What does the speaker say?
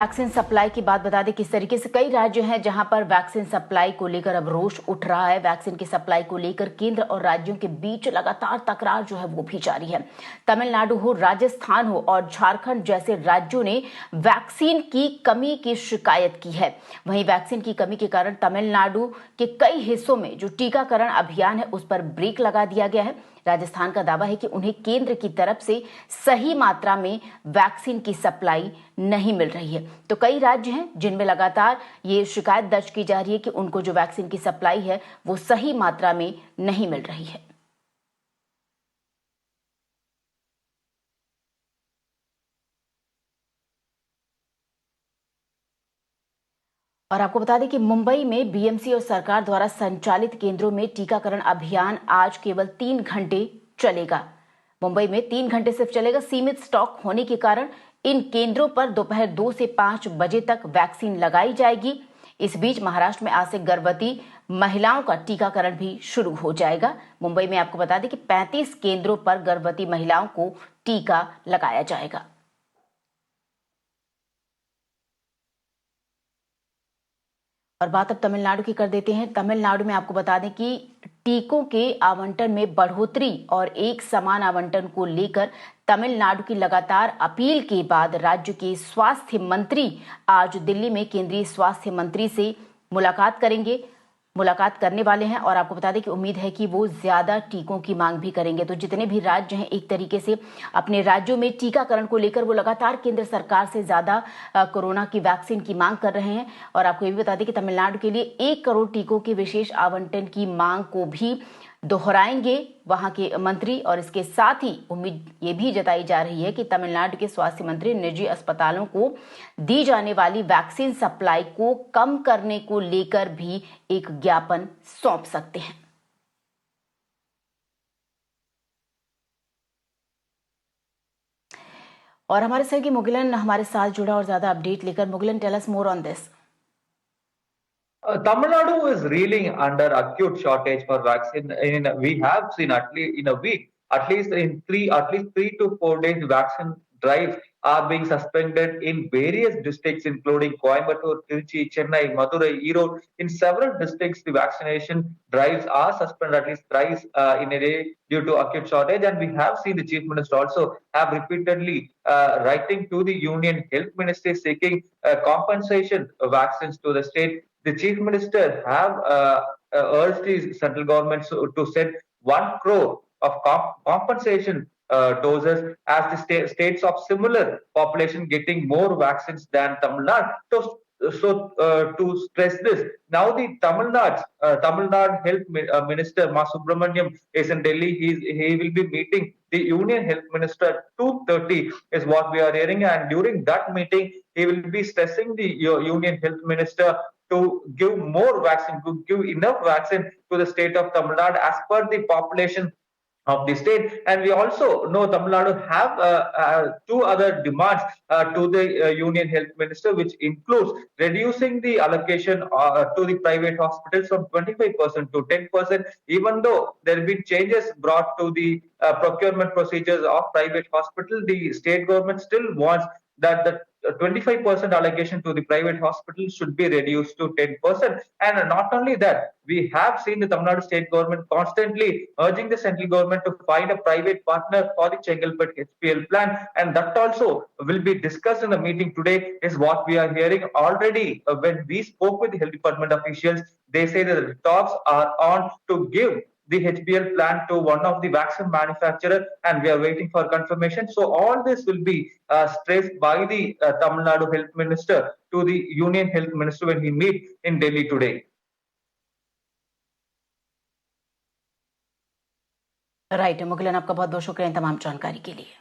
Vaccine supply की बात बता दें किस तरीके से कई राज्य हैं जहां पर वैक्सीन सप्लाई को लेकर अब रोष उठ रहा है। वैक्सीन की सप्लाई को लेकर केंद्र और राज्यों के बीच लगातार तकरार जो है वो भी जारी है। तमिलनाडु हो, राजस्थान हो और झारखंड जैसे राज्यों ने वैक्सीन की कमी की शिकायत की है। वहीं वैक्सीन की कमी के कारण तमिलनाडु के कई हिस्सों में जो टीकाकरण अभियान है उस पर ब्रेक लगा दिया गया है। राजस्थान का दावा है कि उन्हें केंद्र की तरफ से सही मात्रा में वैक्सीन की सप्लाई नहीं मिल रही है। तो कई राज्य हैं जिनमें लगातार ये शिकायत दर्ज की जा रही है कि उनको जो वैक्सीन की सप्लाई है वो सही मात्रा में नहीं मिल रही है। और आपको बता दें कि मुंबई में बीएमसी और सरकार द्वारा संचालित केंद्रों में टीकाकरण अभियान आज केवल 3 घंटे चलेगा। मुंबई में 3 घंटे सिर्फ चलेगा। सीमित स्टॉक होने के कारण इन केंद्रों पर दोपहर 2 से 5 बजे तक वैक्सीन लगाई जाएगी। इस बीच महाराष्ट्र में आज से गर्भवती महिलाओं का टीकाकरण भी शुरू हो जाएगा। मुंबई में आपको बता दें कि 35 केंद्रों पर गर्भवती महिलाओं को टीका लगाया जाएगा। और बात अब तमिलनाडु की कर देते हैं। तमिलनाडु में आपको बता दें कि टीकों के आवंटन में बढ़ोतरी और एक समान आवंटन को लेकर तमिलनाडु की लगातार अपील के बाद राज्य के स्वास्थ्य मंत्री आज दिल्ली में केंद्रीय स्वास्थ्य मंत्री से मुलाकात करने वाले हैं। और आपको बता दें कि उम्मीद है कि वो ज्यादा टीकों की मांग भी करेंगे। तो जितने भी राज्य हैं एक तरीके से अपने राज्यों में टीकाकरण को लेकर वो लगातार केंद्र सरकार से ज्यादा कोरोना की वैक्सीन की मांग कर रहे हैं। और आपको ये भी बता दें कि तमिलनाडु के लिए 1 करोड़ टीकों के विशेष आवंटन की मांग को भी दोहराएंगे वहां के मंत्री। और इसके साथ ही उम्मीद ये भी जताई जा रही है कि तमिलनाडु के स्वास्थ्य मंत्री निजी अस्पतालों को दी जाने वाली वैक्सीन सप्लाई को कम करने को लेकर भी एक ज्ञापन सौंप सकते हैं। और हमारे सहयोगी मुगिलन हमारे साथ जुड़ा और ज्यादा अपडेट लेकर। Mugilan, tell us more on this. Tamil Nadu is reeling under acute shortage for vaccine. We have seen at least in a week, at least 3 to 4 days, vaccine drives are being suspended in various districts, including Coimbatore, Trichy, Chennai, Madurai, Erode. In several districts, the vaccination drives are suspended at least thrice in a day due to acute shortage. And we have seen the chief minister also have repeatedly writing to the union health ministry seeking compensation vaccines to the state. The chief minister have urged the central government to send 1 crore of compensation doses as the states of similar population getting more vaccines than Tamil Nadu. To stress this, now the Tamil Nadu Health Minister Ma Subramaniam is in Delhi. He will be meeting the Union Health Minister at 2:30 is what we are hearing, and during that meeting, he will be stressing the Union Health Minister to give more vaccine, to give enough vaccine to the state of Tamil Nadu as per the population of the state. And we also know Tamil Nadu have 2 other demands to the Union Health Minister, which includes reducing the allocation to the private hospitals from 25% to 10%. Even though there have been changes brought to the procurement procedures of private hospital, the state government still wants that the 25% allocation to the private hospitals should be reduced to 10%. And not only that, we have seen the Tamil Nadu state government constantly urging the central government to find a private partner for the Chengalpet HPL plan. And that also will be discussed in the meeting today, is what we are hearing already. When we spoke with the health department officials, they say that the talks are on to give the HPL plan to one of the vaccine manufacturer, and we are waiting for confirmation. So all this will be stressed by the Tamil Nadu Health Minister to the Union Health Minister when he meet in Delhi today. Right Mugilan, आपका बहुत बहुत शुक्रिया इन तमाम जानकारी के लिए।